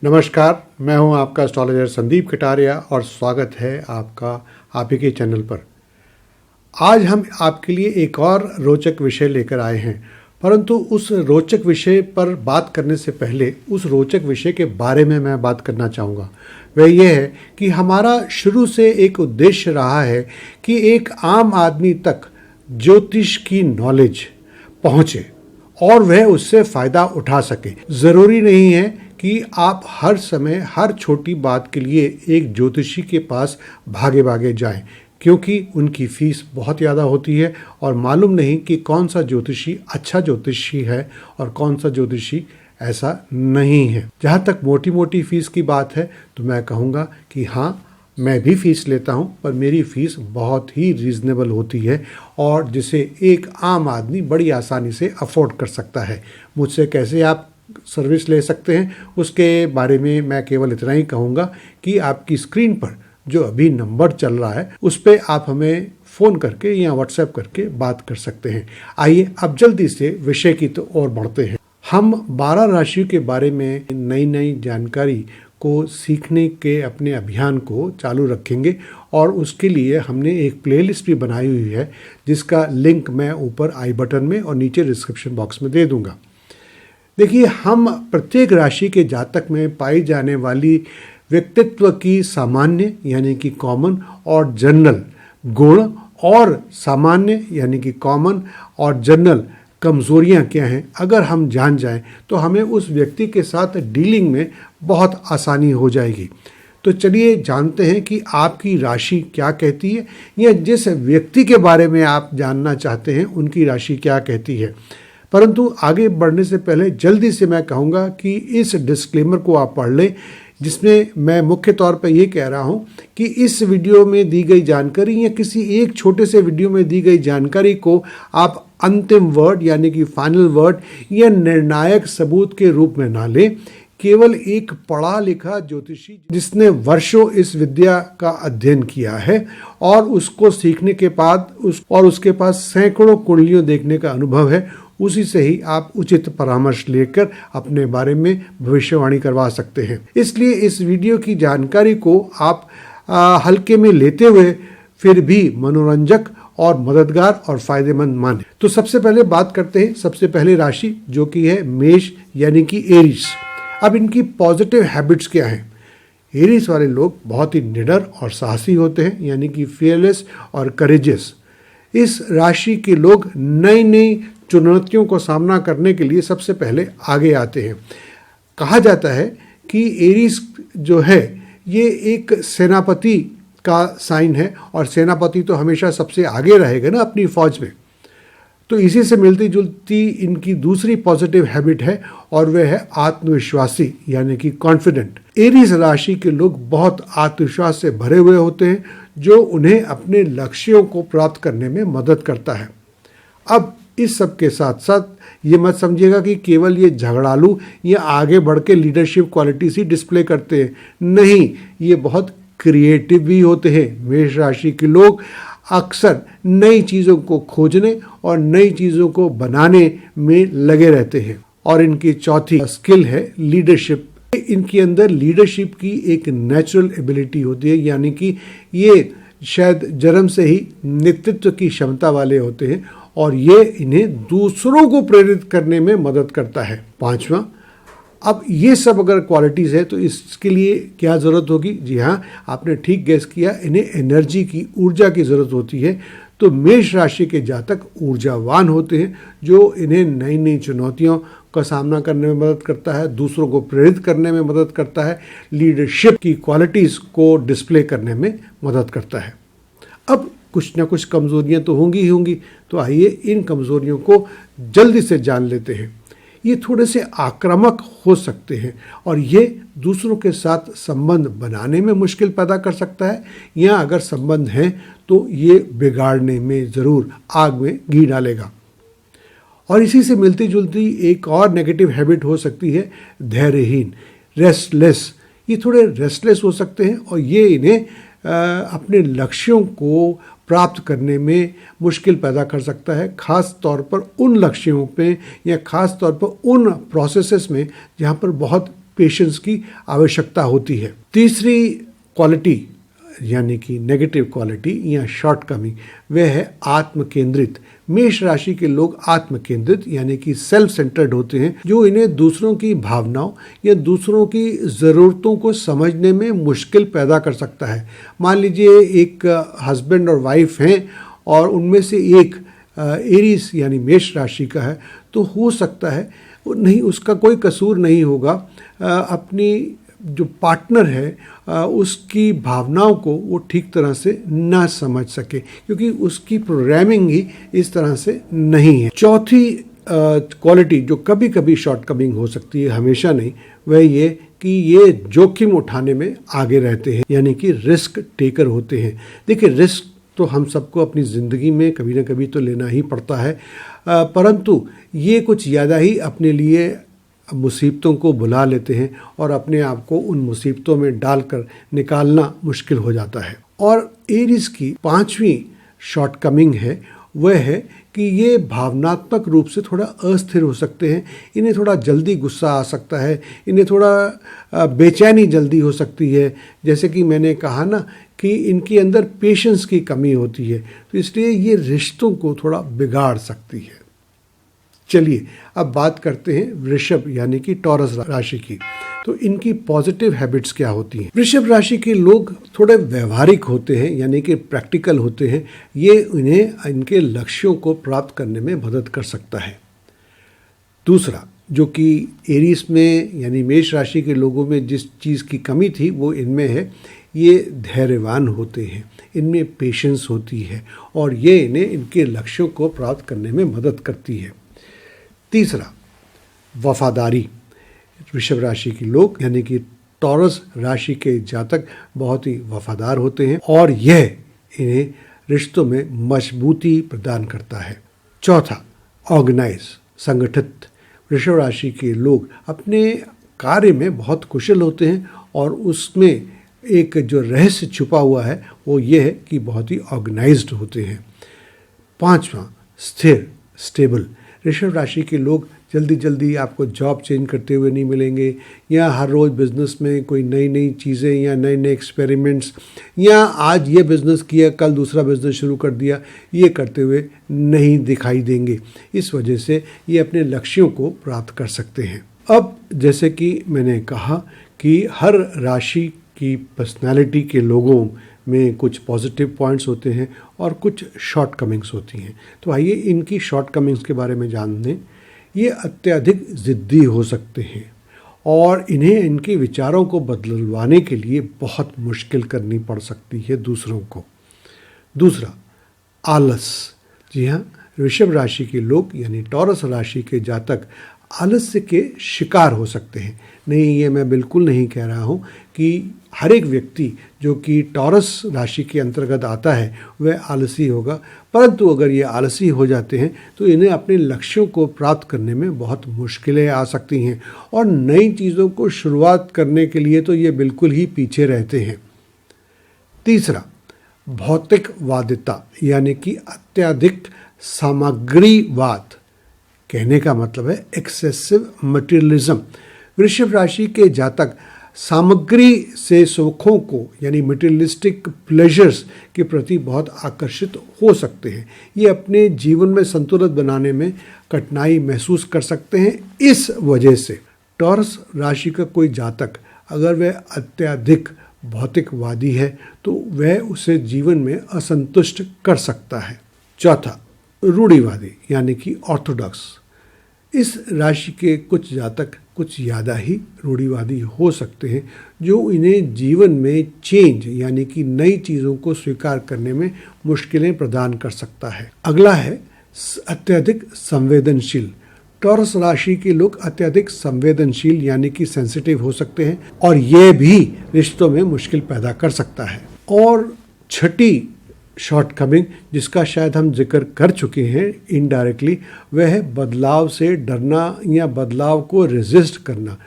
नमस्कार, मैं हूं आपका एस्ट्रोलॉजर संदीप कटारिया और स्वागत है आपका आप ही के चैनल पर। आज हम आपके लिए एक और रोचक विषय लेकर आए हैं, परंतु उस रोचक विषय पर बात करने से पहले उस रोचक विषय के बारे में मैं बात करना चाहूँगा। वह यह है कि हमारा शुरू से एक उद्देश्य रहा है कि एक आम आदमी तक ज्योतिष की नॉलेज पहुँचे और वह उससे फ़ायदा उठा सके। ज़रूरी नहीं है कि आप हर समय हर छोटी बात के लिए एक ज्योतिषी के पास भागे भागे जाएं, क्योंकि उनकी फ़ीस बहुत ज़्यादा होती है और मालूम नहीं कि कौन सा ज्योतिषी अच्छा ज्योतिषी है और कौन सा ज्योतिषी ऐसा नहीं है। जहाँ तक मोटी मोटी फ़ीस की बात है तो मैं कहूँगा कि हाँ, मैं भी फ़ीस लेता हूँ, पर मेरी फ़ीस बहुत ही रीज़नेबल होती है और जिसे एक आम आदमी बड़ी आसानी से अफोर्ड कर सकता है। मुझसे कैसे आप सर्विस ले सकते हैं उसके बारे में मैं केवल इतना ही कहूँगा कि आपकी स्क्रीन पर जो अभी नंबर चल रहा है उस पर आप हमें फ़ोन करके या व्हाट्सएप करके बात कर सकते हैं। आइए अब जल्दी से विषय की तो और बढ़ते हैं। हम 12 राशियों के बारे में नई नई जानकारी को सीखने के अपने अभियान को चालू रखेंगे और उसके लिए हमने एक प्लेलिस्ट भी बनाई हुई है जिसका लिंक मैं ऊपर आई बटन में और नीचे डिस्क्रिप्शन बॉक्स में दे दूंगा। देखिए, हम प्रत्येक राशि के जातक में पाई जाने वाली व्यक्तित्व की सामान्य यानी कि कॉमन और जनरल गुण और सामान्य यानी कि कॉमन और जनरल कमज़ोरियाँ क्या हैं, अगर हम जान जाएं तो हमें उस व्यक्ति के साथ डीलिंग में बहुत आसानी हो जाएगी। तो चलिए जानते हैं कि आपकी राशि क्या कहती है या जिस व्यक्ति के बारे में आप जानना चाहते हैं उनकी राशि क्या कहती है। परंतु आगे बढ़ने से पहले जल्दी से मैं कहूँगा कि इस डिस्क्लेमर को आप पढ़ लें, जिसमें मैं मुख्य तौर पर ये कह रहा हूँ कि इस वीडियो में दी गई जानकारी या किसी एक छोटे से वीडियो में दी गई जानकारी को आप अंतिम वर्ड यानी कि फाइनल वर्ड या निर्णायक सबूत के रूप में ना लें। केवल एक पढ़ा लिखा ज्योतिषी जिसने वर्षों इस विद्या का अध्ययन किया है और उसको सीखने के बाद उसके पास सैकड़ों कुंडलियों देखने का अनुभव है, उसी से ही आप उचित परामर्श लेकर अपने बारे में भविष्यवाणी करवा सकते हैं। इसलिए इस वीडियो की जानकारी को आप हल्के में लेते हुए फिर भी मनोरंजक और मददगार और फायदेमंद माने। तो सबसे पहले बात करते हैं सबसे पहले राशि जो कि है मेष यानी कि एरीज। अब इनकी पॉजिटिव हैबिट्स क्या हैं? एरीज वाले लोग बहुत ही निडर और साहसी होते हैं यानी कि फियरलेस और करेजियस। इस राशि के लोग नई नई चुनौतियों को सामना करने के लिए सबसे पहले आगे आते हैं। कहा जाता है कि एरीज जो है ये एक सेनापति का साइन है और सेनापति तो हमेशा सबसे आगे रहेगा ना अपनी फौज में। तो इसी से मिलती जुलती इनकी दूसरी पॉजिटिव हैबिट है और वह है आत्मविश्वासी यानी कि कॉन्फिडेंट। एरीज राशि के लोग बहुत आत्मविश्वास से भरे हुए होते हैं जो उन्हें अपने लक्ष्यों को प्राप्त करने में मदद करता है। अब इस सब के साथ साथ ये मत समझिएगा कि केवल ये झगड़ालू या आगे बढ़ के लीडरशिप क्वालिटीज ही डिस्प्ले करते हैं। नहीं, ये बहुत क्रिएटिव भी होते हैं। मेष राशि के लोग अक्सर नई चीज़ों को खोजने और नई चीज़ों को बनाने में लगे रहते हैं। और इनकी चौथी स्किल है लीडरशिप। इनके अंदर लीडरशिप की एक नेचुरल एबिलिटी होती है, यानी कि ये शायद जन्म से ही नेतृत्व की क्षमता वाले होते हैं और ये इन्हें दूसरों को प्रेरित करने में मदद करता है। पांचवा, अब ये सब अगर क्वालिटीज़ है तो इसके लिए क्या ज़रूरत होगी? जी हाँ, आपने ठीक गेस किया, इन्हें एनर्जी की, ऊर्जा की ज़रूरत होती है। तो मेष राशि के जातक ऊर्जावान होते हैं जो इन्हें नई नई चुनौतियों का सामना करने में मदद करता है, दूसरों को प्रेरित करने में मदद करता है, लीडरशिप की क्वालिटीज़ को डिस्प्ले करने में मदद करता है। अब कुछ ना कुछ कमज़ोरियाँ तो होंगी ही होंगी, तो आइए इन कमज़ोरियों को जल्दी से जान लेते हैं। ये थोड़े से आक्रामक हो सकते हैं और ये दूसरों के साथ संबंध बनाने में मुश्किल पैदा कर सकता है, या अगर संबंध हैं तो ये बिगाड़ने में ज़रूर आग में घी डालेगा। और इसी से मिलती जुलती एक और नेगेटिव हैबिट हो सकती है धैर्यहीन, रेस्टलेस। ये थोड़े रेस्टलेस हो सकते हैं और ये इन्हें अपने लक्ष्यों को प्राप्त करने में मुश्किल पैदा कर सकता है, ख़ास तौर पर उन लक्ष्यों पे या ख़ास तौर पर उन प्रोसेसेस में जहाँ पर बहुत पेशेंस की आवश्यकता होती है। तीसरी क्वालिटी यानी कि नेगेटिव क्वालिटी या शॉर्टकमिंग वह है आत्म केंद्रित। मेष राशि के लोग आत्म केंद्रित यानी कि सेल्फ सेंटर्ड होते हैं, जो इन्हें दूसरों की भावनाओं या दूसरों की ज़रूरतों को समझने में मुश्किल पैदा कर सकता है। मान लीजिए एक हस्बैंड और वाइफ हैं और उनमें से एक एरीज यानी मेष राशि का है, तो हो सकता है नहीं, उसका कोई कसूर नहीं होगा, अपनी जो पार्टनर है उसकी भावनाओं को वो ठीक तरह से ना समझ सके, क्योंकि उसकी प्रोग्रामिंग ही इस तरह से नहीं है। चौथी क्वालिटी जो कभी कभी शॉर्टकमिंग हो सकती है, हमेशा नहीं, वह ये कि ये जोखिम उठाने में आगे रहते हैं, यानी कि रिस्क टेकर होते हैं। देखिए, रिस्क तो हम सबको अपनी ज़िंदगी में कभी ना कभी तो लेना ही पड़ता है, परंतु ये कुछ ज़्यादा ही अपने लिए मुसीबतों को बुला लेते हैं और अपने आप को उन मुसीबतों में डालकर निकालना मुश्किल हो जाता है। और एरीज की पांचवी शॉर्टकमिंग है वह है कि ये भावनात्मक रूप से थोड़ा अस्थिर हो सकते हैं। इन्हें थोड़ा जल्दी गुस्सा आ सकता है, इन्हें थोड़ा बेचैनी जल्दी हो सकती है। जैसे कि मैंने कहा ना कि इनके अंदर पेशेंस की कमी होती है, तो इसलिए ये रिश्तों को थोड़ा बिगाड़ सकती है। चलिए अब बात करते हैं वृषभ यानी कि टॉरस राशि की। तो इनकी पॉजिटिव हैबिट्स क्या होती हैं? वृषभ राशि के लोग थोड़े व्यवहारिक होते हैं, यानी कि प्रैक्टिकल होते हैं। ये इन्हें इनके लक्ष्यों को प्राप्त करने में मदद कर सकता है। दूसरा, जो कि एरीज में यानी मेष राशि के लोगों में जिस चीज़ की कमी थी वो इनमें है, ये धैर्यवान होते हैं, इनमें पेशेंस होती है और ये इन्हें इनके लक्ष्यों को प्राप्त करने में मदद करती है। तीसरा, वफादारी। वृषभ राशि के लोग यानी कि टॉरस राशि के जातक बहुत ही वफादार होते हैं और यह इन्हें रिश्तों में मजबूती प्रदान करता है। चौथा, ऑर्गेनाइज, संगठित। वृषभ राशि के लोग अपने कार्य में बहुत कुशल होते हैं और उसमें एक जो रहस्य छुपा हुआ है वो ये है कि बहुत ही ऑर्गेनाइज्ड होते हैं। पांचवा, स्थिर, स्टेबल। वृषभ राशि के लोग जल्दी जल्दी आपको जॉब चेंज करते हुए नहीं मिलेंगे, या हर रोज़ बिजनेस में कोई नई नई चीज़ें या नए नए एक्सपेरिमेंट्स, या आज ये बिज़नेस किया कल दूसरा बिज़नेस शुरू कर दिया, ये करते हुए नहीं दिखाई देंगे। इस वजह से ये अपने लक्ष्यों को प्राप्त कर सकते हैं। अब जैसे कि मैंने कहा कि हर राशि की पर्सनालिटी के लोगों में कुछ पॉजिटिव पॉइंट्स होते हैं और कुछ शॉर्टकमिंग्स होती हैं। तो आइए इनकी शॉर्टकमिंग्स के बारे में जान लें। ये अत्यधिक ज़िद्दी हो सकते हैं और इन्हें इनके विचारों को बदलवाने के लिए बहुत मुश्किल करनी पड़ सकती है दूसरों को। दूसरा, आलस। जी हाँ, वृषभ राशि के लोग यानी टॉरस राशि के जातक आलस्य के शिकार हो सकते हैं। नहीं, ये मैं बिल्कुल नहीं कह रहा हूँ कि हर एक व्यक्ति जो कि टॉरस राशि के अंतर्गत आता है वह आलसी होगा, परंतु अगर ये आलसी हो जाते हैं तो इन्हें अपने लक्ष्यों को प्राप्त करने में बहुत मुश्किलें आ सकती हैं और नई चीज़ों को शुरुआत करने के लिए तो ये बिल्कुल ही पीछे रहते हैं। तीसरा, भौतिकवादिता यानी कि अत्यधिक सामग्रीवाद। कहने का मतलब है एक्सेसिव मटेरियलिज्म। वृषभ राशि के जातक सामग्री से सुखों को यानी मटेरियलिस्टिक प्लेजर्स के प्रति बहुत आकर्षित हो सकते हैं। ये अपने जीवन में संतुलन बनाने में कठिनाई महसूस कर सकते हैं। इस वजह से टॉरस राशि का कोई जातक अगर वह अत्यधिक भौतिकवादी है तो वह उसे जीवन में असंतुष्ट कर सकता है। चौथा, रूढ़िवादी यानी कि ऑर्थोडॉक्स। इस राशि के कुछ जातक कुछ ज़्यादा ही रूढ़िवादी हो सकते हैं, जो इन्हें जीवन में चेंज यानी कि नई चीज़ों को स्वीकार करने में मुश्किलें प्रदान कर सकता है। अगला है अत्यधिक संवेदनशील। टॉरस राशि के लोग अत्यधिक संवेदनशील यानी कि सेंसिटिव हो सकते हैं और यह भी रिश्तों में मुश्किल पैदा कर सकता है। और छठी शॉर्टकमिंग जिसका शायद हम जिक्र कर चुके हैं इनडायरेक्टली, वह है बदलाव से डरना या बदलाव को रेजिस्ट करना।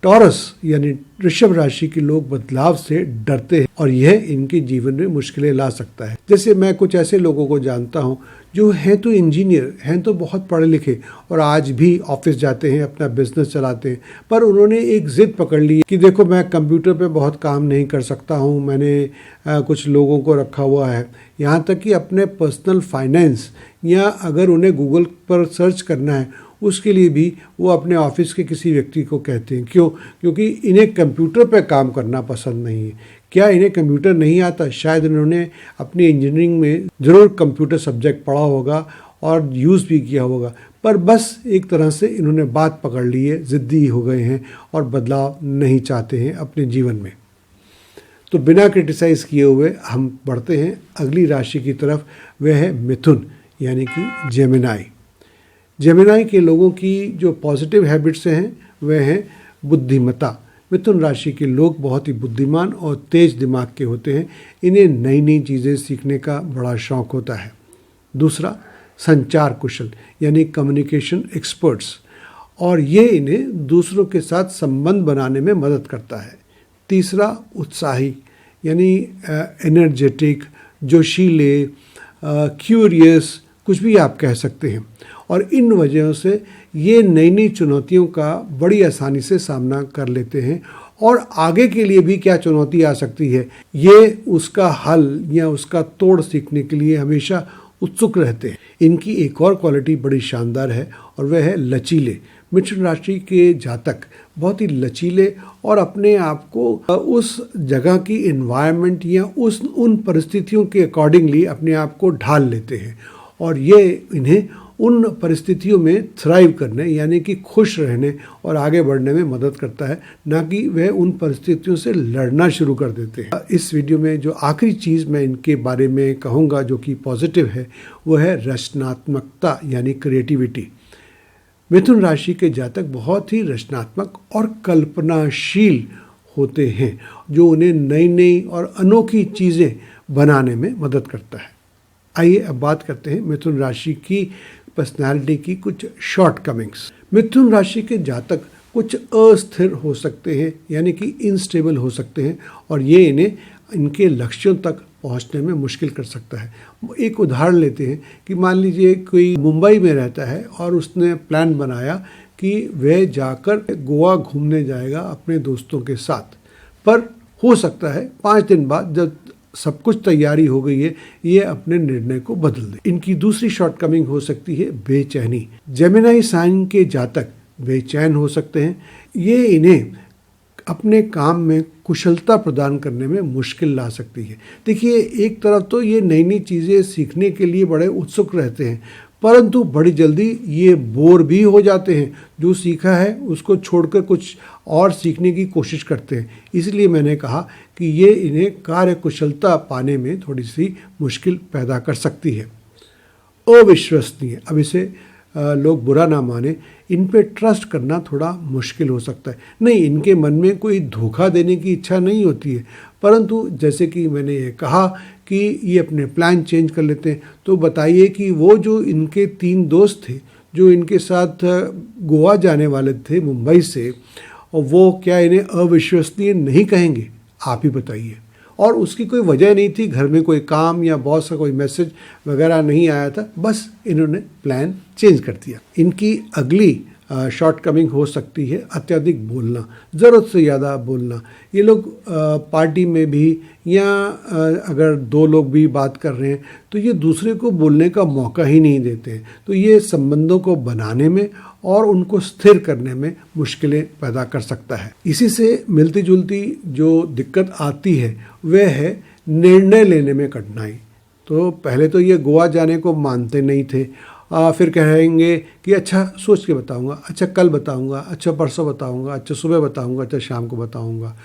टॉरस यानी वृषभ राशि के लोग बदलाव से डरते हैं और यह इनके जीवन में मुश्किलें ला सकता है। जैसे मैं कुछ ऐसे लोगों को जानता हूँ जो हैं तो इंजीनियर, हैं तो बहुत पढ़े लिखे और आज भी ऑफिस जाते हैं, अपना बिजनेस चलाते हैं, पर उन्होंने एक ज़िद पकड़ ली कि देखो मैं कंप्यूटर पे बहुत काम नहीं कर सकता हूँ, मैंने कुछ लोगों को रखा हुआ है। यहाँ तक कि अपने पर्सनल फाइनेंस या अगर उन्हें गूगल पर सर्च करना है उसके लिए भी वो अपने ऑफिस के किसी व्यक्ति को कहते हैं। क्यों? क्योंकि इन्हें कंप्यूटर पर काम करना पसंद नहीं है। क्या इन्हें कंप्यूटर नहीं आता? शायद इन्होंने अपनी इंजीनियरिंग में ज़रूर कंप्यूटर सब्जेक्ट पढ़ा होगा और यूज़ भी किया होगा, पर बस एक तरह से इन्होंने बात पकड़ ली है, ज़िद्दी हो गए हैं और बदलाव नहीं चाहते हैं अपने जीवन में। तो बिना क्रिटिसाइज़ किए हुए हम बढ़ते हैं अगली राशि की तरफ, वह है मिथुन यानी कि जेमिनाई। जेमिनाई के लोगों की जो पॉजिटिव हैबिट्स हैं वह हैं बुद्धिमत्ता। मिथुन राशि के लोग बहुत ही बुद्धिमान और तेज दिमाग के होते हैं। इन्हें नई नई चीज़ें सीखने का बड़ा शौक होता है। दूसरा, संचार कुशल यानी कम्युनिकेशन एक्सपर्ट्स, और ये इन्हें दूसरों के साथ संबंध बनाने में मदद करता है। तीसरा, उत्साही यानी एनर्जेटिक, जोशीले, क्यूरियस, कुछ भी आप कह सकते हैं। और इन वजहों से ये नई नई चुनौतियों का बड़ी आसानी से सामना कर लेते हैं और आगे के लिए भी क्या चुनौती आ सकती है ये उसका हल या उसका तोड़ सीखने के लिए हमेशा उत्सुक रहते हैं। इनकी एक और क्वालिटी बड़ी शानदार है और वह है लचीले। मिथुन राशि के जातक बहुत ही लचीले और अपने आप को उस जगह की एनवायरनमेंट या उन परिस्थितियों के अकॉर्डिंगली अपने आप को ढाल लेते हैं और ये इन्हें उन परिस्थितियों में थ्राइव करने यानी कि खुश रहने और आगे बढ़ने में मदद करता है, ना कि वह उन परिस्थितियों से लड़ना शुरू कर देते हैं। इस वीडियो में जो आखिरी चीज़ मैं इनके बारे में कहूँगा जो कि पॉजिटिव है वो है रचनात्मकता यानी क्रिएटिविटी। मिथुन राशि के जातक बहुत ही रचनात्मक और कल्पनाशील होते हैं जो उन्हें नई नई और अनोखी चीज़ें बनाने में मदद करता है। आइए अब बात करते हैं मिथुन राशि की पर्सनालिटी की कुछ शॉर्टकमिंग्स। मिथुन राशि के जातक कुछ अस्थिर हो सकते हैं यानी कि इनस्टेबल हो सकते हैं और ये इन्हें इनके लक्ष्यों तक पहुंचने में मुश्किल कर सकता है। एक उदाहरण लेते हैं कि मान लीजिए कोई मुंबई में रहता है और उसने प्लान बनाया कि वह जाकर गोवा घूमने जाएगा अपने दोस्तों के साथ, पर हो सकता है 5 दिन बाद जब सब कुछ तैयारी हो गई है ये अपने निर्णय को बदल दे। इनकी दूसरी शॉर्टकमिंग हो सकती है बेचैनी। जेमिनाई साइन के जातक बेचैन हो सकते हैं। ये इन्हें अपने काम में कुशलता प्रदान करने में मुश्किल ला सकती है। देखिए, एक तरफ तो ये नई नई चीज़ें सीखने के लिए बड़े उत्सुक रहते हैं, परंतु बड़ी जल्दी ये बोर भी हो जाते हैं। जो सीखा है उसको छोड़कर कुछ और सीखने की कोशिश करते हैं। इसलिए मैंने कहा कि ये इन्हें कार्य कुशलता पाने में थोड़ी सी मुश्किल पैदा कर सकती है। अविश्वसनीय, अब इसे लोग बुरा ना माने, इन पे ट्रस्ट करना थोड़ा मुश्किल हो सकता है। नहीं, इनके मन में कोई धोखा देने की इच्छा नहीं होती है, परंतु जैसे कि मैंने ये कहा कि ये अपने प्लान चेंज कर लेते हैं। तो बताइए कि वो जो इनके 3 दोस्त थे जो इनके साथ गोवा जाने वाले थे मुंबई से, और वो क्या इन्हें अविश्वसनीय नहीं कहेंगे? आप ही बताइए। और उसकी कोई वजह नहीं थी, घर में कोई काम या बॉस का कोई मैसेज वगैरह नहीं आया था, बस इन्होंने प्लान चेंज कर दिया। इनकी अगली शॉर्टकमिंग हो सकती है अत्यधिक बोलना, ज़रूरत से ज़्यादा बोलना। ये लोग पार्टी में भी या अगर 2 लोग भी बात कर रहे हैं तो ये दूसरे को बोलने का मौका ही नहीं देते हैं। तो ये संबंधों को बनाने में और उनको स्थिर करने में मुश्किलें पैदा कर सकता है। इसी से मिलती जुलती जो दिक्कत आती है वह है निर्णय लेने में कठिनाई। तो पहले तो ये गोवा जाने को मानते नहीं थे, फिर कहेंगे कि अच्छा सोच के बताऊंगा, अच्छा कल बताऊंगा, अच्छा परसों बताऊंगा, अच्छा सुबह बताऊंगा, अच्छा शाम को बताऊंगा।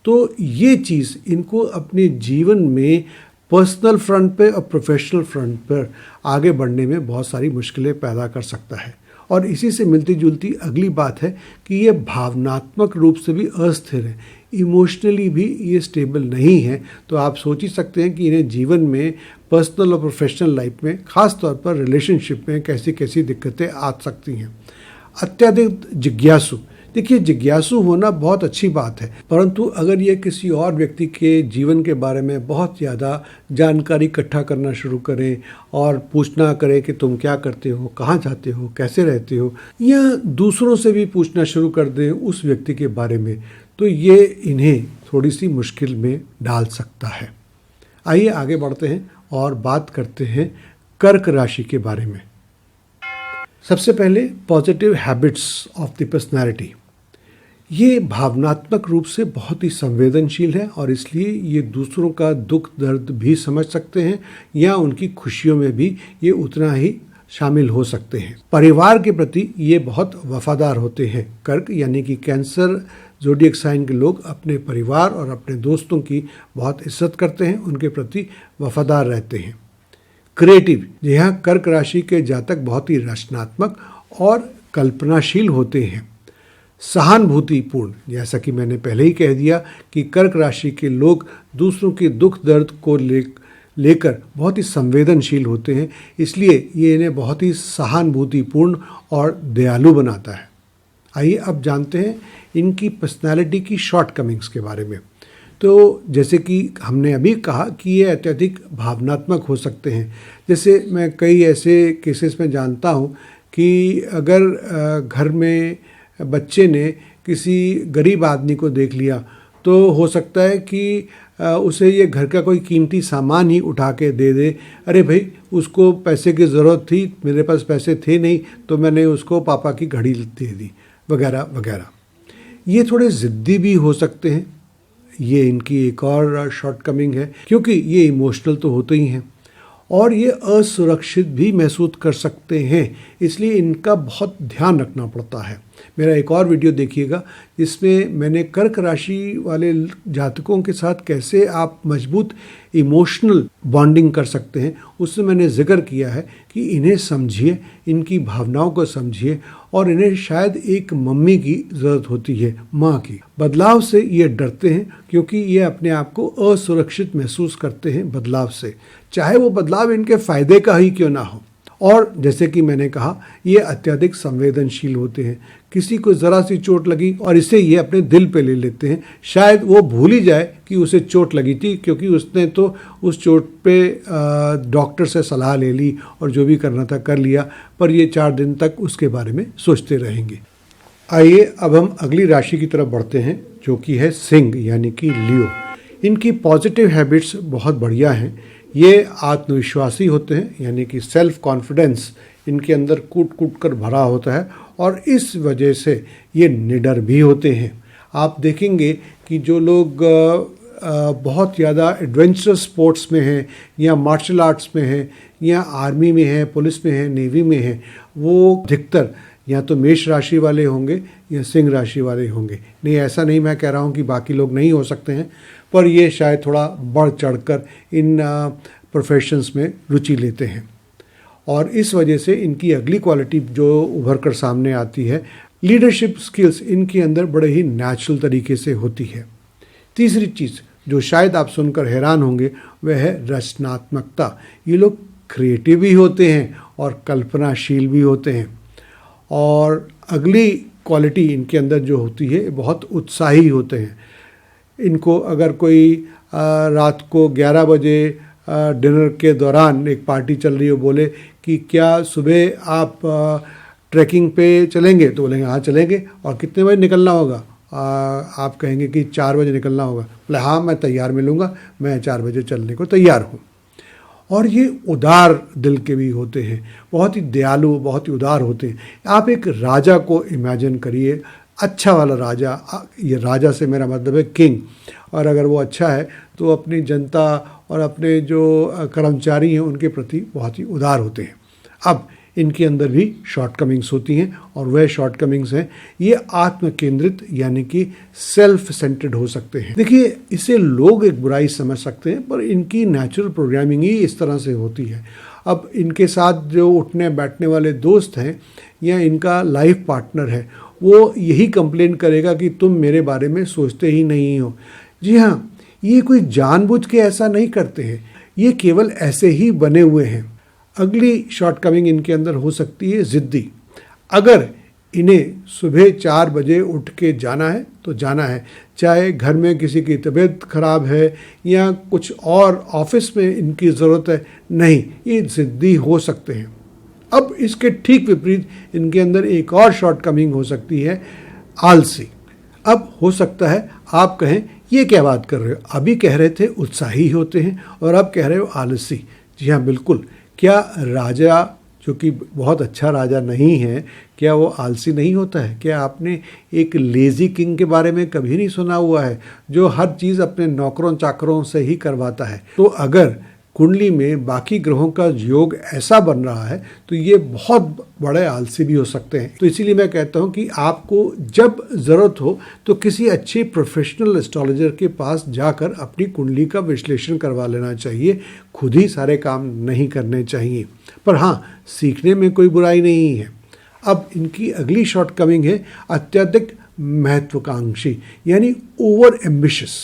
तो ये चीज़ इनको अपने जीवन में पर्सनल फ्रंट पे और प्रोफेशनल फ्रंट पर आगे बढ़ने में बहुत सारी मुश्किलें पैदा कर सकता है। और इसी से मिलती जुलती अगली बात है कि ये भावनात्मक रूप से भी अस्थिर है, इमोशनली भी ये स्टेबल नहीं है। तो आप सोच ही सकते हैं कि इन्हें जीवन में पर्सनल और प्रोफेशनल लाइफ में, ख़ास तौर पर रिलेशनशिप में कैसी कैसी दिक्कतें आ सकती हैं। अत्यधिक जिज्ञासु, देखिए, जिज्ञासु होना बहुत अच्छी बात है, परंतु अगर ये किसी और व्यक्ति के जीवन के बारे में बहुत ज़्यादा जानकारी इकट्ठा करना शुरू करें और पूछना करें कि तुम क्या करते हो, कहाँ जाते हो, कैसे रहते हो, या दूसरों से भी पूछना शुरू कर दें उस व्यक्ति के बारे में, तो ये इन्हें थोड़ी सी मुश्किल में डाल सकता है। आइए आगे बढ़ते हैं और बात करते हैं कर्क राशि के बारे में। सबसे पहले positive habits of the personality. ये भावनात्मक रूप से बहुत ही संवेदनशील है और इसलिए ये दूसरों का दुख दर्द भी समझ सकते हैं या उनकी खुशियों में भी ये उतना ही शामिल हो सकते हैं। परिवार के प्रति ये बहुत वफादार होते हैं। कर्क यानी कि कैंसर ज़ोडिएक साइन के लोग अपने परिवार और अपने दोस्तों की बहुत इज्जत करते हैं, उनके प्रति वफादार रहते हैं। क्रिएटिव, यहाँ कर्क राशि के जातक बहुत ही रचनात्मक और कल्पनाशील होते हैं। सहानुभूतिपूर्ण, जैसा कि मैंने पहले ही कह दिया कि कर्क राशि के लोग दूसरों के दुख दर्द को लेकर बहुत ही संवेदनशील होते हैं, इसलिए ये इन्हें बहुत ही सहानुभूतिपूर्ण और दयालु बनाता है। आइए अब जानते हैं इनकी पर्सनालिटी की शॉर्टकमिंग्स के बारे में। तो जैसे कि हमने अभी कहा कि ये अत्यधिक भावनात्मक हो सकते हैं। जैसे मैं कई ऐसे केसेस में जानता हूँ कि अगर घर में बच्चे ने किसी गरीब आदमी को देख लिया तो हो सकता है कि उसे ये घर का कोई कीमती सामान ही उठा के दे दे। अरे भाई, उसको पैसे की ज़रूरत थी, मेरे पास पैसे थे नहीं तो मैंने उसको पापा की घड़ी दे दी, वगैरह वगैरह। ये थोड़े ज़िद्दी भी हो सकते हैं। ये इनकी एक और शॉर्टकमिंग है, क्योंकि ये इमोशनल तो होते ही हैं और ये असुरक्षित भी महसूस कर सकते हैं, इसलिए इनका बहुत ध्यान रखना पड़ता है। मेरा एक और वीडियो देखिएगा जिसमें मैंने कर्क राशि वाले जातकों के साथ कैसे आप मजबूत इमोशनल बॉन्डिंग कर सकते हैं, उसमें मैंने जिक्र किया है कि इन्हें समझिए, इनकी भावनाओं को समझिए और इन्हें शायद एक मम्मी की ज़रूरत होती है, माँ की। बदलाव से ये डरते हैं क्योंकि ये अपने आप को असुरक्षित महसूस करते हैं बदलाव से, चाहे वो बदलाव इनके फ़ायदे का ही क्यों ना हो। और जैसे कि मैंने कहा, ये अत्यधिक संवेदनशील होते हैं। किसी को ज़रा सी चोट लगी और इसे ये अपने दिल पे ले लेते हैं। शायद वो भूल ही जाए कि उसे चोट लगी थी, क्योंकि उसने तो उस चोट पे डॉक्टर से सलाह ले ली और जो भी करना था कर लिया, पर ये 4 दिन तक उसके बारे में सोचते रहेंगे। आइए अब हम अगली राशि की तरफ बढ़ते हैं, जो कि है सिंह यानी कि लियो। इनकी पॉजिटिव हैबिट्स बहुत बढ़िया हैं। ये आत्मविश्वासी होते हैं, यानी कि सेल्फ कॉन्फिडेंस इनके अंदर कूट कूट कर भरा होता है और इस वजह से ये निडर भी होते हैं। आप देखेंगे कि जो लोग बहुत ज़्यादा एडवेंचरस स्पोर्ट्स में हैं या मार्शल आर्ट्स में हैं या आर्मी में हैं, पुलिस में हैं, नेवी में हैं, वो अधिकतर या तो मेष राशि वाले होंगे या सिंह राशि वाले होंगे। नहीं, ऐसा नहीं मैं कह रहा हूँ कि बाकी लोग नहीं हो सकते हैं, पर ये शायद थोड़ा बढ़ चढ़कर इन प्रोफेशंस में रुचि लेते हैं और इस वजह से इनकी अगली क्वालिटी जो उभर कर सामने आती है, लीडरशिप स्किल्स इनके अंदर बड़े ही नेचुरल तरीके से होती है। तीसरी चीज़ जो शायद आप सुनकर हैरान होंगे वह है रचनात्मकता। ये लोग क्रिएटिव भी होते हैं और कल्पनाशील भी होते हैं। और अगली क्वालिटी इनके अंदर जो होती है, बहुत उत्साही होते हैं। इनको अगर कोई रात को 11 बजे डिनर के दौरान एक पार्टी चल रही हो, बोले कि क्या सुबह आप ट्रैकिंग पे चलेंगे, तो बोलेंगे हाँ चलेंगे। और कितने बजे निकलना होगा? आप कहेंगे कि 4 बजे निकलना होगा। बोले हाँ मैं तैयार मिलूँगा, मैं 4 बजे चलने को तैयार हूँ। और ये उदार दिल के भी होते हैं, बहुत ही दयालु, बहुत ही उदार होते हैं। आप एक राजा को इमेजिन करिए, अच्छा वाला राजा। ये राजा से मेरा मतलब है किंग। और अगर वो अच्छा है तो अपनी जनता और अपने जो कर्मचारी हैं उनके प्रति बहुत ही उदार होते हैं। अब इनके अंदर भी शॉर्टकमिंग्स होती हैं और वह शॉर्टकमिंग्स हैं, ये आत्म केंद्रित यानी कि सेल्फ सेंटर्ड हो सकते हैं। देखिए, इसे लोग एक बुराई समझ सकते हैं, पर इनकी नेचुरल प्रोग्रामिंग ही इस तरह से होती है। अब इनके साथ जो उठने बैठने वाले दोस्त हैं या इनका लाइफ पार्टनर है, वो यही कंप्लेन करेगा कि तुम मेरे बारे में सोचते ही नहीं हो। जी हाँ, ये कोई जानबूझ के ऐसा नहीं करते हैं, ये केवल ऐसे ही बने हुए हैं। अगली शॉर्टकमिंग इनके अंदर हो सकती है ज़िद्दी। अगर इन्हें सुबह 4 बजे उठ के जाना है तो जाना है, चाहे घर में किसी की तबीयत खराब है या कुछ और ऑफिस में इनकी ज़रूरत है, नहीं, ये ज़िद्दी हो सकते हैं। अब इसके ठीक विपरीत इनके अंदर एक और शॉर्टकमिंग हो सकती है, आलसी। अब हो सकता है आप कहें ये क्या बात कर रहे हो, अभी कह रहे थे उत्साही होते हैं और अब कह रहे हो आलसी। जी हाँ, बिल्कुल। क्या राजा जो कि बहुत अच्छा राजा नहीं है, क्या वो आलसी नहीं होता है? क्या आपने एक लेज़ी किंग के बारे में कभी नहीं सुना हुआ है, जो हर चीज़ अपने नौकरों चाकरों से ही करवाता है? तो अगर कुंडली में बाकी ग्रहों का योग ऐसा बन रहा है तो ये बहुत बड़े आलसी भी हो सकते हैं। तो इसीलिए मैं कहता हूँ कि आपको जब ज़रूरत हो तो किसी अच्छे प्रोफेशनल एस्ट्रोलॉजर के पास जाकर अपनी कुंडली का विश्लेषण करवा लेना चाहिए। खुद ही सारे काम नहीं करने चाहिए, पर हाँ, सीखने में कोई बुराई नहीं है। अब इनकी अगली शॉर्टकमिंग है अत्यधिक महत्वाकांक्षी, यानी ओवर एम्बिशियस।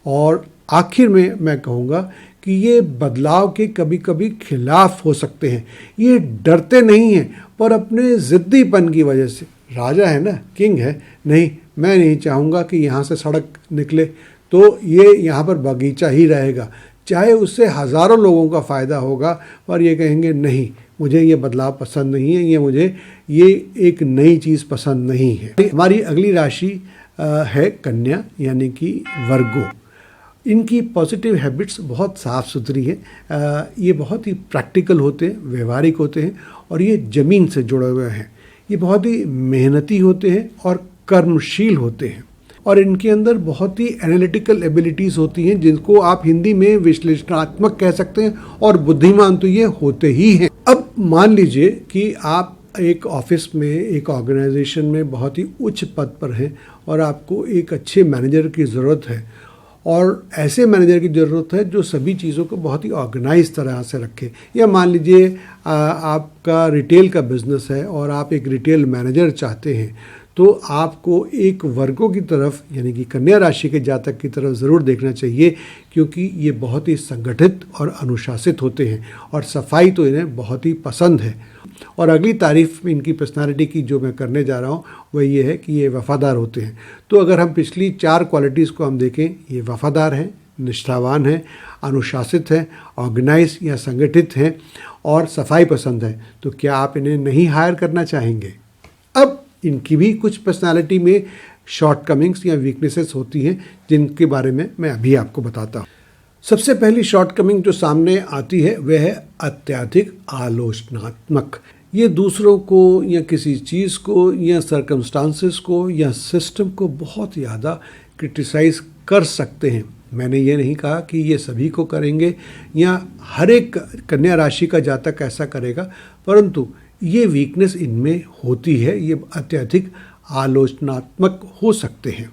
और आखिर में मैं कहूँगा कि ये बदलाव के कभी कभी खिलाफ हो सकते हैं। ये डरते नहीं हैं, पर अपने ज़िद्दीपन की वजह से, राजा है ना, किंग है, नहीं, मैं नहीं चाहूँगा कि यहाँ से सड़क निकले, तो ये यहाँ पर बगीचा ही रहेगा, चाहे उससे हज़ारों लोगों का फ़ायदा होगा, पर ये कहेंगे नहीं, मुझे ये बदलाव पसंद नहीं है, मुझे ये एक नई चीज़ पसंद नहीं है। हमारी अगली राशि है कन्या, यानी कि वर्गो। इनकी पॉजिटिव हैबिट्स बहुत साफ़ सुथरी है। ये बहुत ही प्रैक्टिकल होते हैं, व्यवहारिक होते हैं और ये ज़मीन से जुड़े हुए हैं। ये बहुत ही मेहनती होते हैं और कर्मशील होते हैं और इनके अंदर बहुत ही एनालिटिकल एबिलिटीज़ होती हैं, जिनको आप हिंदी में विश्लेषणात्मक कह सकते हैं, और बुद्धिमान तो ये होते ही हैं। अब मान लीजिए कि आप एक ऑफिस में, एक ऑर्गेनाइजेशन में बहुत ही उच्च पद पर हैं और आपको एक अच्छे मैनेजर की ज़रूरत है, और ऐसे मैनेजर की ज़रूरत है जो सभी चीज़ों को बहुत ही ऑर्गेनाइज तरह से रखे। या मान लीजिए आपका रिटेल का बिज़नेस है और आप एक रिटेल मैनेजर चाहते हैं, तो आपको एक वर्गों की तरफ, यानी कि कन्या राशि के जातक की तरफ ज़रूर देखना चाहिए, क्योंकि ये बहुत ही संगठित और अनुशासित होते हैं और सफाई तो इन्हें बहुत ही पसंद है। और अगली तारीफ इनकी पर्सनालिटी की जो मैं करने जा रहा हूँ वह ये है कि ये वफ़ादार होते हैं। तो अगर हम पिछली 4 क्वालिटीज़ को हम देखें, ये वफ़ादार हैं, निष्ठावान हैं, अनुशासित हैं, ऑर्गेनाइज या संगठित हैं और सफाई पसंद है, तो क्या आप इन्हें नहीं हायर करना चाहेंगे? अब इनकी भी कुछ पर्सनालिटी में शॉर्टकमिंग्स या वीकनेसेस होती हैं, जिनके बारे में मैं अभी आपको बताता हूँ। सबसे पहली शॉर्टकमिंग जो सामने आती है वह है अत्यधिक आलोचनात्मक। ये दूसरों को या किसी चीज़ को या सर्कमस्टांसेस को या सिस्टम को बहुत ज़्यादा क्रिटिसाइज़ कर सकते हैं। मैंने ये नहीं कहा कि ये सभी को करेंगे या हर एक कन्या राशि का जातक ऐसा करेगा, परंतु ये वीकनेस इनमें होती है। ये अत्यधिक आलोचनात्मक हो सकते हैं,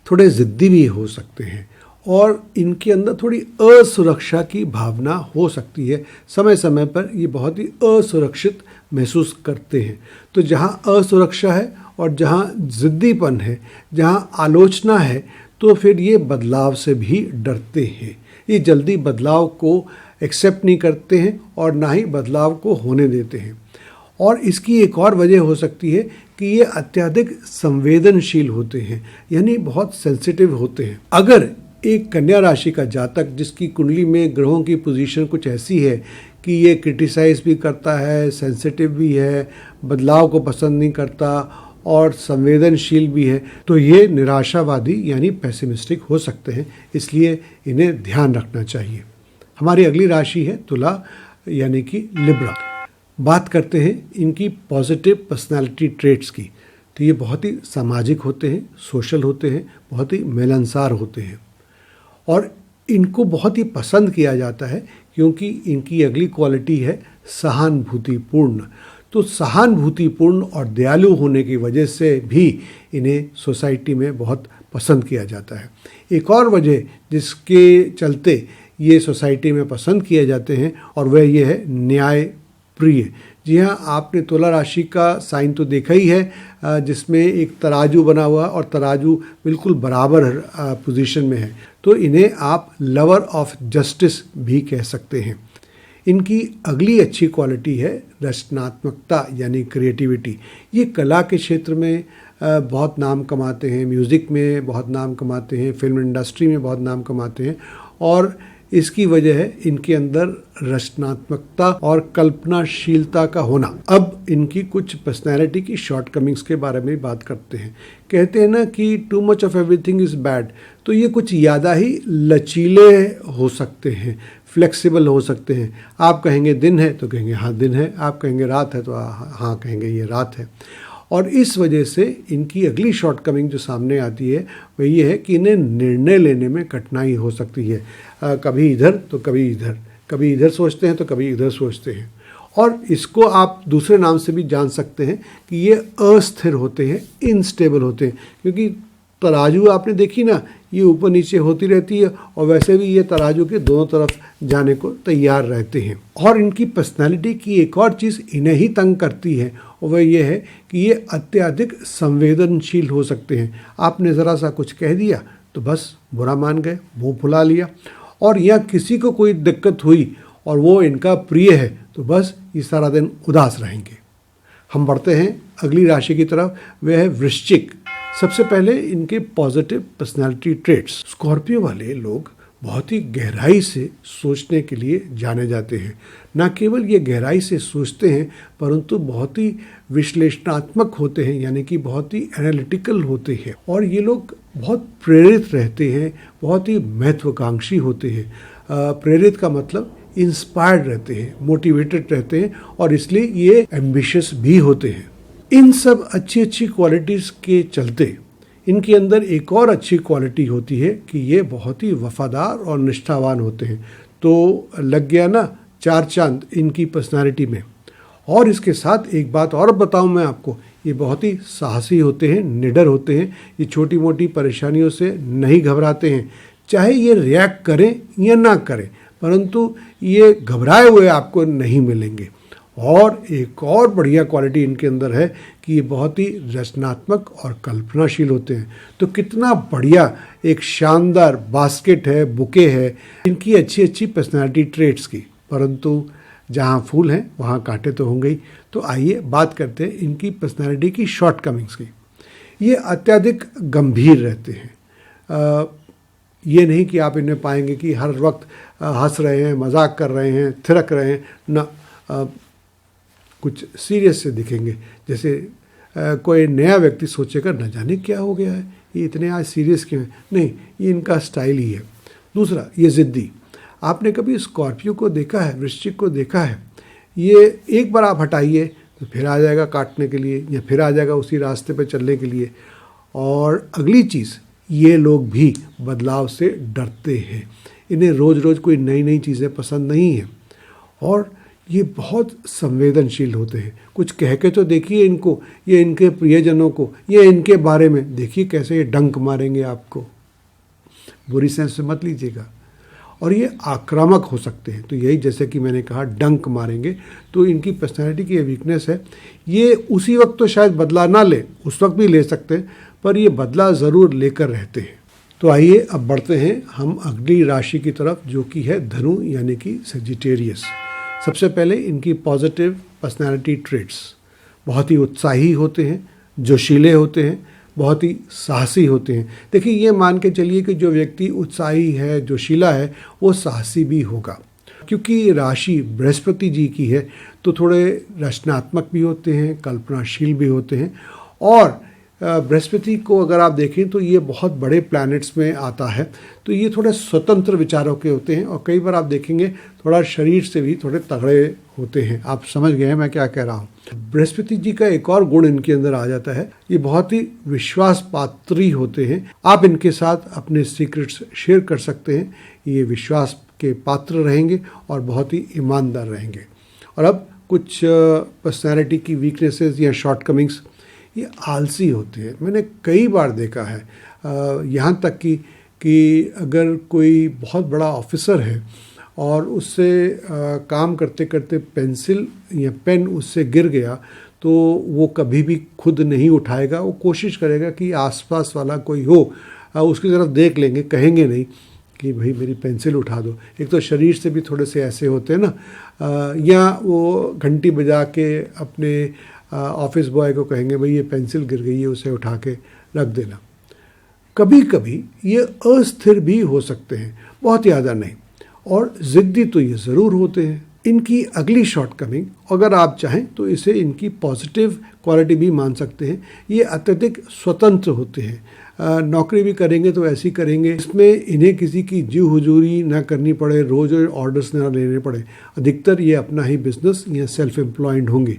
थोड़े ज़िद्दी भी हो सकते हैं और इनके अंदर थोड़ी असुरक्षा की भावना हो सकती है। समय समय पर ये बहुत ही असुरक्षित महसूस करते हैं। तो जहाँ असुरक्षा है और जहाँ ज़िद्दीपन है, जहाँ आलोचना है, तो फिर ये बदलाव से भी डरते हैं। ये जल्दी बदलाव को एक्सेप्ट नहीं करते हैं और ना ही बदलाव को होने देते हैं। और इसकी एक और वजह हो सकती है कि ये अत्यधिक संवेदनशील होते हैं, यानी बहुत सेंसिटिव होते हैं। अगर एक कन्या राशि का जातक जिसकी कुंडली में ग्रहों की पोजीशन कुछ ऐसी है कि ये क्रिटिसाइज भी करता है, सेंसिटिव भी है, बदलाव को पसंद नहीं करता और संवेदनशील भी है, तो ये निराशावादी यानी पेसिमिस्टिक हो सकते हैं। इसलिए इन्हें ध्यान रखना चाहिए। हमारी अगली राशि है तुला, यानी कि लिब्रा। बात करते हैं इनकी पॉजिटिव पर्सनालिटी ट्रेट्स की। तो ये बहुत ही सामाजिक होते हैं, सोशल होते हैं, बहुत ही मिलनसार होते हैं और इनको बहुत ही पसंद किया जाता है, क्योंकि इनकी अगली क्वालिटी है सहानुभूतिपूर्ण। तो सहानुभूतिपूर्ण और दयालु होने की वजह से भी इन्हें सोसाइटी में बहुत पसंद किया जाता है। एक और वजह जिसके चलते ये सोसाइटी में पसंद किए जाते हैं और वह ये है न्याय प्रिय। जी हाँ, आपने तुला राशि का साइन तो देखा ही है, जिसमें एक तराजू बना हुआ और तराजू बिल्कुल बराबर पोजीशन में है। तो इन्हें आप लवर ऑफ जस्टिस भी कह सकते हैं। इनकी अगली अच्छी क्वालिटी है रचनात्मकता यानी क्रिएटिविटी। ये कला के क्षेत्र में बहुत नाम कमाते हैं, म्यूज़िक में बहुत नाम कमाते हैं, फिल्म इंडस्ट्री में बहुत नाम कमाते हैं, और इसकी वजह है इनके अंदर रचनात्मकता और कल्पनाशीलता का होना। अब इनकी कुछ पर्सनैलिटी की शॉर्टकमिंग्स के बारे में बात करते हैं। कहते हैं ना कि too much of everything is bad, तो ये कुछ ज़्यादा ही लचीले हो सकते हैं, फ्लेक्सिबल हो सकते हैं। आप कहेंगे दिन है तो कहेंगे हाँ दिन है, आप कहेंगे रात है तो हाँ कहेंगे ये रात है। और इस वजह से इनकी अगली शॉर्टकमिंग जो सामने आती है वह ये है कि इन्हें निर्णय लेने में कठिनाई हो सकती है। कभी इधर तो कभी इधर, कभी इधर सोचते हैं तो कभी इधर सोचते हैं। और इसको आप दूसरे नाम से भी जान सकते हैं कि ये अस्थिर होते हैं, इनस्टेबल होते हैं, क्योंकि तराजू आपने देखी ना, ये ऊपर नीचे होती रहती है, और वैसे भी ये तराजू के दोनों तरफ जाने को तैयार रहते हैं। और इनकी पर्सनालिटी की एक और चीज़ इन्हें ही तंग करती है, और वह ये है कि ये अत्यधिक संवेदनशील हो सकते हैं। आपने ज़रा सा कुछ कह दिया तो बस बुरा मान गए, मुँह फुला लिया। और या किसी को कोई दिक्कत हुई और वो इनका प्रिय है तो बस ये सारा दिन उदास रहेंगे। हम बढ़ते हैं अगली राशि की तरफ, वह है वृश्चिक। सबसे पहले इनके पॉजिटिव पर्सनालिटी ट्रेट्स। स्कॉर्पियो वाले लोग बहुत ही गहराई से सोचने के लिए जाने जाते हैं। न केवल ये गहराई से सोचते हैं परंतु बहुत ही विश्लेषणात्मक होते हैं, यानी कि बहुत ही एनालिटिकल होते हैं। और ये लोग बहुत प्रेरित रहते हैं, बहुत ही महत्वाकांक्षी होते हैं। प्रेरित का मतलब इंस्पायर्ड रहते हैं, मोटिवेटेड रहते हैं, और इसलिए ये एम्बिशियस भी होते हैं। इन सब अच्छी अच्छी क्वालिटीज़ के चलते इनके अंदर एक और अच्छी क्वालिटी होती है कि ये बहुत ही वफादार और निष्ठावान होते हैं। तो लग गया ना 4 चांद इनकी पर्सनालिटी में। और इसके साथ एक बात और बताऊं मैं आपको, ये बहुत ही साहसी होते हैं, निडर होते हैं। ये छोटी मोटी परेशानियों से नहीं घबराते हैं, चाहे ये रिएक्ट करें या ना करें, परंतु ये घबराए हुए आपको नहीं मिलेंगे। और एक और बढ़िया क्वालिटी इनके अंदर है कि ये बहुत ही रचनात्मक और कल्पनाशील होते हैं। तो कितना बढ़िया एक शानदार बास्केट है, बुके है इनकी अच्छी अच्छी पर्सनालिटी ट्रेट्स की। परंतु जहाँ फूल हैं वहाँ कांटे तो होंगे ही। तो आइए बात करते हैं इनकी पर्सनालिटी की शॉर्टकमिंग्स की। ये अत्यधिक गंभीर रहते हैं। ये नहीं कि आप इन्हें पाएंगे कि हर वक्त हंस रहे हैं, मजाक कर रहे हैं, थिरक रहे हैं, ना कुछ सीरियस से दिखेंगे। जैसे कोई नया व्यक्ति सोचेगा न जाने क्या हो गया है, ये इतने आज सीरियस क्यों है। नहीं, ये इनका स्टाइल ही है। दूसरा, ये ज़िद्दी। आपने कभी स्कॉर्पियो को देखा है, वृश्चिक को देखा है, ये एक बार आप हटाइए तो फिर आ जाएगा काटने के लिए, या फिर आ जाएगा उसी रास्ते पर चलने के लिए। और अगली चीज़, ये लोग भी बदलाव से डरते हैं। इन्हें रोज़ रोज़ कोई नई नई चीज़ें पसंद नहीं हैं। और ये बहुत संवेदनशील होते हैं। कुछ कह के तो देखिए इनको, ये इनके प्रियजनों को, ये इनके बारे में देखिए कैसे ये डंक मारेंगे आपको। बुरी सेंस से मत लीजिएगा। और ये आक्रामक हो सकते हैं। तो यही जैसे कि मैंने कहा डंक मारेंगे, तो इनकी पर्सनैलिटी की वीकनेस है। ये उसी वक्त तो शायद बदला ना ले, उस वक्त भी ले सकते हैं, पर ये बदला ज़रूर लेकर रहते हैं। तो आइए अब बढ़ते हैं हम अगली राशि की तरफ, जो कि है धनु यानी कि सजिटेरियस। सबसे पहले इनकी पॉजिटिव पर्सनालिटी ट्रेट्स। बहुत ही उत्साही होते हैं, जोशीले होते हैं, बहुत ही साहसी होते हैं। देखिए, ये मान के चलिए कि जो व्यक्ति उत्साही है, जोशीला है, वो साहसी भी होगा। क्योंकि राशि बृहस्पति जी की है तो थोड़े रचनात्मक भी होते हैं, कल्पनाशील भी होते हैं। और बृहस्पति को अगर आप देखें तो ये बहुत बड़े प्लैनेट्स में आता है, तो ये थोड़े स्वतंत्र विचारों के होते हैं। और कई बार आप देखेंगे थोड़ा शरीर से भी थोड़े तगड़े होते हैं। आप समझ गए हैं मैं क्या कह रहा हूँ। बृहस्पति जी का एक और गुण इनके अंदर आ जाता है, ये बहुत ही विश्वास पात्री होते हैं। आप इनके साथ अपने सीक्रेट्स शेयर कर सकते हैं। ये विश्वास के पात्र रहेंगे और बहुत ही ईमानदार रहेंगे। और अब कुछ पर्सनैलिटी की वीकनेसेस या शॉर्टकमिंग्स, ये आलसी होते हैं। मैंने कई बार देखा है, यहाँ तक कि अगर कोई बहुत बड़ा ऑफिसर है और उससे काम करते करते पेंसिल या पेन उससे गिर गया तो वो कभी भी खुद नहीं उठाएगा। वो कोशिश करेगा कि आसपास वाला कोई हो उसकी तरफ देख लेंगे, कहेंगे नहीं कि भाई मेरी पेंसिल उठा दो। एक तो शरीर से भी थोड़े से ऐसे होते हैं ना, या वो घंटी बजा के अपने ऑफिस बॉय को कहेंगे भाई ये पेंसिल गिर गई है, उसे उठा के रख देना। कभी कभी ये अस्थिर भी हो सकते हैं, बहुत ज़्यादा नहीं, और ज़िद्दी तो ये ज़रूर होते हैं। इनकी अगली शॉर्टकमिंग, अगर आप चाहें तो इसे इनकी पॉजिटिव क्वालिटी भी मान सकते हैं, ये अत्यधिक स्वतंत्र होते हैं। नौकरी भी करेंगे तो ऐसी करेंगे इसमें इन्हें किसी की जी हुजूरी ना करनी पड़े, रोज़ ऑर्डर्स ना लेने पड़े। अधिकतर ये अपना ही बिजनेस या सेल्फ एम्प्लॉयड होंगे,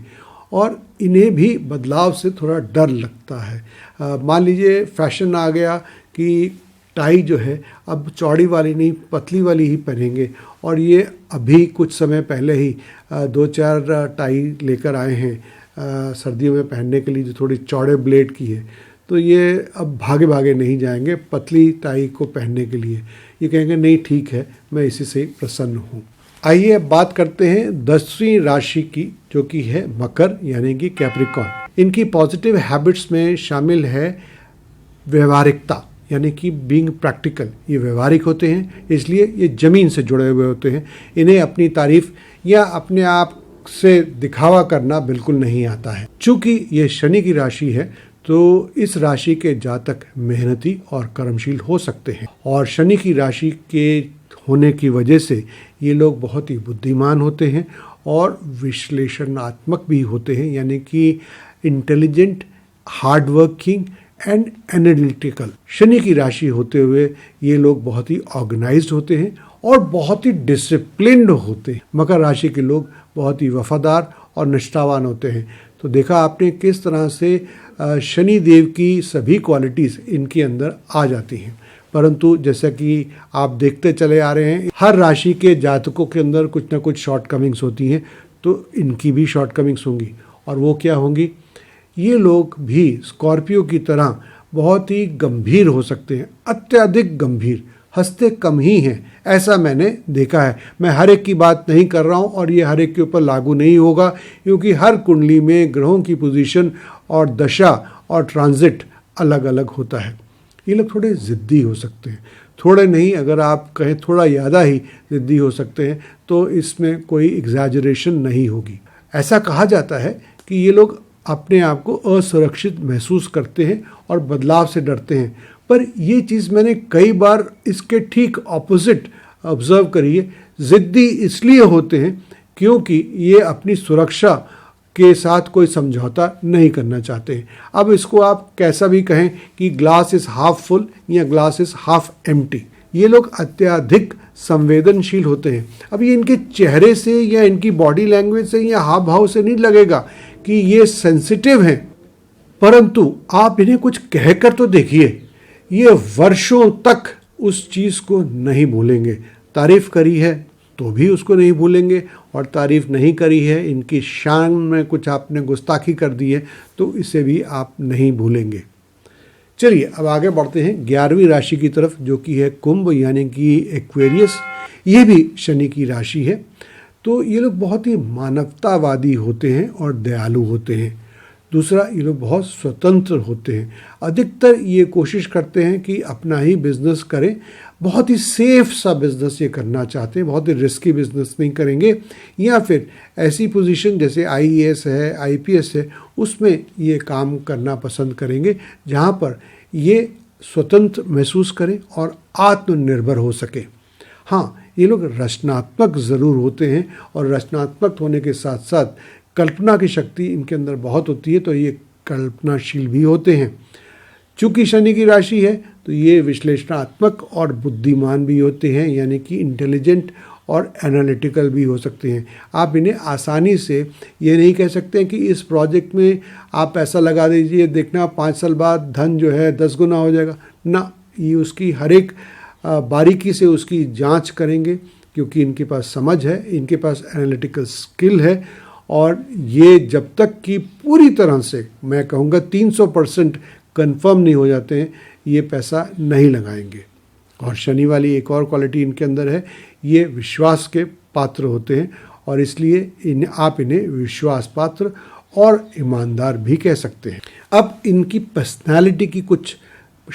और इन्हें भी बदलाव से थोड़ा डर लगता है। मान लीजिए फैशन आ गया कि टाई जो है अब चौड़ी वाली नहीं पतली वाली ही पहनेंगे, और ये अभी कुछ समय पहले ही 2-4 टाई लेकर आए हैं सर्दियों में पहनने के लिए, जो थोड़ी चौड़े ब्लेड की है। तो ये अब भागे भागे नहीं जाएंगे पतली टाई को पहनने के लिए, ये कहेंगे नहीं ठीक है, मैं इसी से प्रसन्न हूँ। आइए अब बात करते हैं 10वीं राशि की, जो कि है मकर यानी कि कैप्रिकॉर्न। इनकी पॉजिटिव हैबिट्स में शामिल है व्यवहारिकता, यानी कि बीइंग प्रैक्टिकल। ये व्यवहारिक होते हैं, इसलिए ये ज़मीन से जुड़े हुए होते हैं। इन्हें अपनी तारीफ या अपने आप से दिखावा करना बिल्कुल नहीं आता है। चूँकि ये शनि की राशि है तो इस राशि के जातक मेहनती और कर्मशील हो सकते हैं, और शनि की राशि के होने की वजह से ये लोग बहुत ही बुद्धिमान होते हैं और विश्लेषणात्मक भी होते हैं, यानी कि intelligent, hard working and analytical. Shani की राशि होते हुए ये लोग बहुत ही ऑर्गेनाइज्ड होते हैं और बहुत ही डिसिप्लिन्ड होते हैं। मकर राशि के लोग बहुत ही वफादार और निष्ठावान होते हैं। तो देखा आपने किस तरह से शनि देव की सभी क्वालिटीज़ इनके अंदर आ जाती हैं। परंतु जैसा कि आप देखते चले आ रहे हैं, हर राशि के जातकों के अंदर कुछ ना कुछ शॉर्टकमिंग्स होती हैं, तो इनकी भी शॉर्टकमिंग्स होंगी। और वो क्या होंगी? ये लोग भी स्कॉर्पियो की तरह बहुत ही गंभीर हो सकते हैं, अत्यधिक गंभीर। हंसते कम ही हैं, ऐसा मैंने देखा है। मैं हर एक की बात नहीं कर रहा हूँ और ये हर एक के ऊपर लागू नहीं होगा, क्योंकि हर कुंडली में ग्रहों की पोजीशन और दशा और ट्रांजिट अलग अलग होता है। ये लोग थोड़े ज़िद्दी हो सकते हैं, थोड़े नहीं, अगर आप कहें थोड़ा ज़्यादा ही ज़िद्दी हो सकते हैं, तो इसमें कोई एग्जैजरेशन नहीं होगी। ऐसा कहा जाता है कि ये लोग अपने आप को असुरक्षित महसूस करते हैं और बदलाव से डरते हैं, पर ये चीज़ मैंने कई बार इसके ठीक ऑपोजिट ऑब्जर्व करी है। ज़िद्दी इसलिए होते हैं क्योंकि ये अपनी सुरक्षा के साथ कोई समझौता नहीं करना चाहते हैं। अब इसको आप कैसा भी कहें कि ग्लास इज़ हाफ फुल या ग्लास इज़ हाफ एम्प्टी। ये लोग अत्यधिक संवेदनशील होते हैं। अब ये इनके चेहरे से या इनकी बॉडी लैंग्वेज से या हाव भाव से नहीं लगेगा कि ये सेंसिटिव हैं, परंतु आप इन्हें कुछ कहकर तो देखिए, ये वर्षों तक उस चीज़ को नहीं भूलेंगे। तारीफ़ करी है तो भी उसको नहीं भूलेंगे, और तारीफ़ नहीं करी है, इनकी शान में कुछ आपने गुस्ताखी कर दी है, तो इसे भी आप नहीं भूलेंगे। चलिए अब आगे बढ़ते हैं 11वीं राशि की तरफ, जो कि है कुंभ यानी कि एक्वेरियस। ये भी शनि की राशि है। तो ये लोग बहुत ही मानवतावादी होते हैं और दयालु होते हैं। दूसरा, ये लोग बहुत स्वतंत्र होते हैं। अधिकतर ये कोशिश करते हैं कि अपना ही बिजनेस करें, बहुत ही सेफ सा बिजनेस ये करना चाहते हैं, बहुत ही रिस्की बिजनेस नहीं करेंगे। या फिर ऐसी पोजीशन जैसे IAS है, IPS है, उसमें ये काम करना पसंद करेंगे जहाँ पर ये स्वतंत्र महसूस करें और आत्मनिर्भर हो सके। हाँ, ये लोग रचनात्मक ज़रूर होते हैं, और रचनात्मक होने के साथ साथ कल्पना की शक्ति इनके अंदर बहुत होती है, तो ये कल्पनाशील भी होते हैं। चूँकि शनि की राशि है तो ये विश्लेषणात्मक और बुद्धिमान भी होते हैं, यानी कि इंटेलिजेंट और एनालिटिकल भी हो सकते हैं। आप इन्हें आसानी से ये नहीं कह सकते हैं कि इस प्रोजेक्ट में आप पैसा लगा दीजिए, देखना 5 साल बाद धन जो है 10 गुना हो जाएगा ना। ये उसकी हर एक बारीकी से उसकी जांच करेंगे, क्योंकि इनके पास समझ है, इनके पास एनालिटिकल स्किल है, और ये जब तक कि पूरी तरह से, मैं कहूँगा 300% कन्फर्म नहीं हो जाते हैं, ये पैसा नहीं लगाएंगे। और शनि वाली एक और क्वालिटी इनके अंदर है, ये विश्वास के पात्र होते हैं, और इसलिए आप इन्हें विश्वास पात्र और ईमानदार भी कह सकते हैं। अब इनकी पर्सनालिटी की कुछ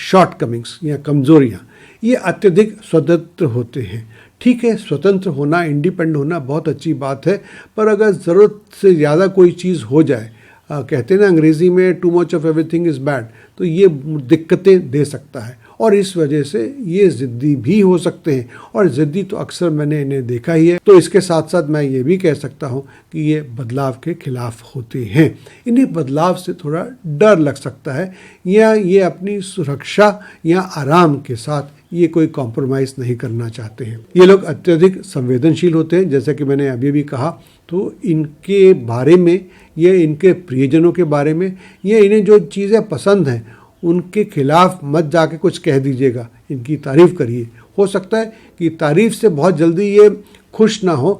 शॉर्टकमिंग्स या कमजोरियाँ, ये अत्यधिक स्वतंत्र होते हैं। ठीक है, स्वतंत्र होना, इंडिपेंडेंट होना बहुत अच्छी बात है, पर अगर ज़रूरत से ज़्यादा कोई चीज़ हो जाए, कहते हैं ना अंग्रेज़ी में too much of everything is bad, तो ये दिक्कतें दे सकता है और इस वजह से ये ज़िद्दी भी हो सकते हैं। और ज़िद्दी तो अक्सर मैंने इन्हें देखा ही है। तो इसके साथ साथ मैं ये भी कह सकता हूँ कि ये बदलाव के खिलाफ होते हैं। इन्हें बदलाव से थोड़ा डर लग सकता है, या ये अपनी सुरक्षा या आराम के साथ ये कोई कॉम्प्रोमाइज़ नहीं करना चाहते हैं। ये लोग अत्यधिक संवेदनशील होते हैं, जैसा कि मैंने अभी भी कहा। तो इनके बारे में, ये इनके प्रियजनों के बारे में, ये इन्हें जो चीज़ें पसंद हैं उनके खिलाफ मत जाके कुछ कह दीजिएगा, इनकी तारीफ़ करिए। हो सकता है कि तारीफ़ से बहुत जल्दी ये खुश ना हो,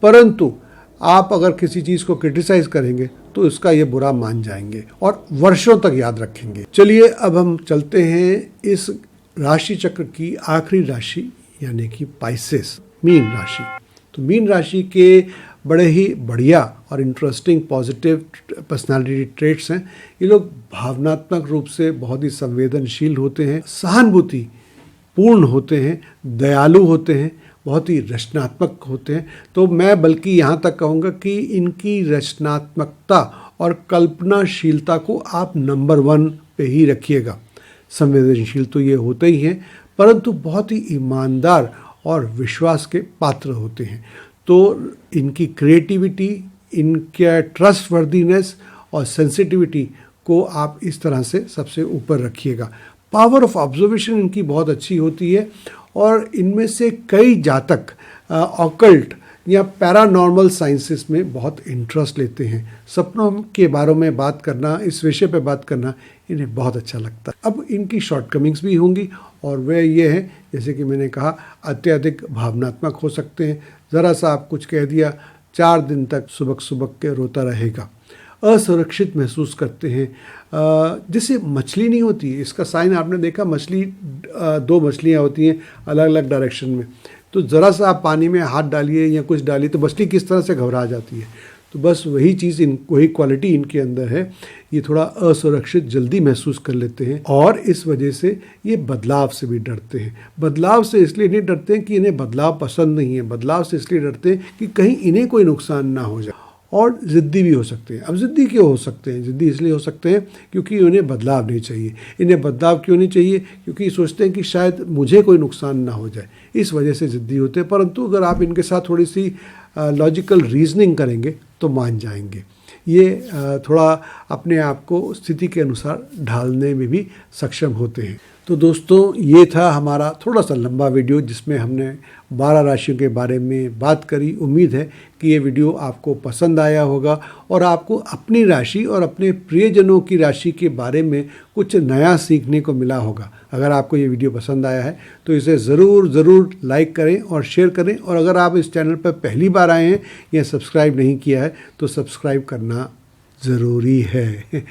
परंतु आप अगर किसी चीज़ को क्रिटिसाइज़ करेंगे तो इसका ये बुरा मान जाएंगे और वर्षों तक याद रखेंगे। चलिए अब हम चलते हैं इस राशि चक्र की आखिरी राशि यानी कि पाइसेस, मीन राशि। तो मीन राशि के बड़े ही बढ़िया और इंटरेस्टिंग पॉजिटिव पर्सनालिटी ट्रेट्स हैं। ये लोग भावनात्मक रूप से बहुत ही संवेदनशील होते हैं, सहानुभूति पूर्ण होते हैं, दयालु होते हैं, बहुत ही रचनात्मक होते हैं। तो मैं बल्कि यहाँ तक कहूँगा कि इनकी रचनात्मकता और कल्पनाशीलता को आप नंबर 1 पे ही रखिएगा। संवेदनशील तो ये होते ही हैं, परंतु बहुत ही ईमानदार और विश्वास के पात्र होते हैं। तो इनकी क्रिएटिविटी, इनका ट्रस्टवर्दीनेस और सेंसिटिविटी को आप इस तरह से सबसे ऊपर रखिएगा। पावर ऑफ ऑब्जर्वेशन इनकी बहुत अच्छी होती है और इनमें से कई जातक ऑकल्ट या पैरानॉर्मल साइंसेस में बहुत इंटरेस्ट लेते हैं। सपनों के बारे में बात करना, इस विषय पे बात करना इन्हें बहुत अच्छा लगता है। अब इनकी शॉर्टकमिंग्स भी होंगी और वह ये है, जैसे कि मैंने कहा, अत्यधिक भावनात्मक हो सकते हैं। ज़रा सा आप कुछ कह दिया, 4 दिन तक सुबक सुबक के रोता रहेगा। असुरक्षित महसूस करते हैं, जैसे मछली नहीं होती, इसका साइन आपने देखा, मछली 2 मछलियाँ होती हैं अलग अलग डायरेक्शन में, तो ज़रा सा आप पानी में हाथ डालिए या कुछ डालिए तो मछली किस तरह से घबरा जाती है। तो बस वही चीज़, वही क्वालिटी इनके अंदर है। ये थोड़ा असुरक्षित जल्दी महसूस कर लेते हैं और इस वजह से ये बदलाव से भी डरते हैं। बदलाव से इसलिए नहीं डरते हैं कि इन्हें बदलाव पसंद नहीं है, बदलाव से इसलिए डरते हैं कि कहीं इन्हें कोई नुकसान ना हो जाए। और ज़िद्दी भी हो सकते हैं। अब ज़िद्दी क्यों हो सकते हैं? ज़िद्दी इसलिए हो सकते हैं क्योंकि उन्हें बदलाव नहीं चाहिए। इन्हें बदलाव क्यों नहीं चाहिए? क्योंकि सोचते हैं कि शायद मुझे कोई नुकसान ना हो जाए, इस वजह से ज़िद्दी होते हैं। परंतु अगर आप इनके साथ थोड़ी सी लॉजिकल रीजनिंग करेंगे तो मान जाएंगे। ये थोड़ा अपने आप को स्थिति के अनुसार ढालने में भी सक्षम होते हैं। तो दोस्तों, ये था हमारा थोड़ा सा लंबा वीडियो जिसमें हमने 12 राशियों के बारे में बात करी। उम्मीद है कि ये वीडियो आपको पसंद आया होगा और आपको अपनी राशि और अपने प्रियजनों की राशि के बारे में कुछ नया सीखने को मिला होगा। अगर आपको ये वीडियो पसंद आया है तो इसे ज़रूर लाइक करें और शेयर करें। और अगर आप इस चैनल पर पहली बार आए हैं या सब्सक्राइब नहीं किया है तो सब्सक्राइब करना ज़रूरी है।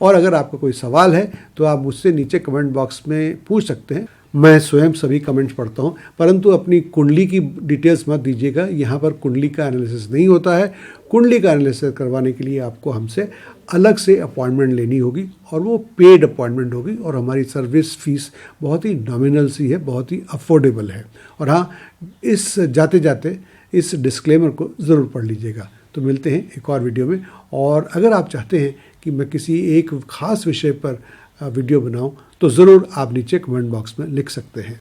और अगर आपका कोई सवाल है तो आप मुझसे नीचे कमेंट बॉक्स में पूछ सकते हैं। मैं स्वयं सभी कमेंट्स पढ़ता हूं, परंतु अपनी कुंडली की डिटेल्स मत दीजिएगा। यहाँ पर कुंडली का एनालिसिस नहीं होता है। कुंडली का एनालिसिस करवाने के लिए आपको हमसे अलग से अपॉइंटमेंट लेनी होगी और वो पेड अपॉइंटमेंट होगी और हमारी सर्विस फीस बहुत ही नॉमिनल सी है, बहुत ही अफोर्डेबल है। और हाँ, इस जाते जाते इस डिस्क्लेमर को ज़रूर पढ़ लीजिएगा। तो मिलते हैं एक और वीडियो में। और अगर आप चाहते हैं कि मैं किसी एक ख़ास विषय पर वीडियो बनाऊं तो ज़रूर आप नीचे कमेंट बॉक्स में लिख सकते हैं।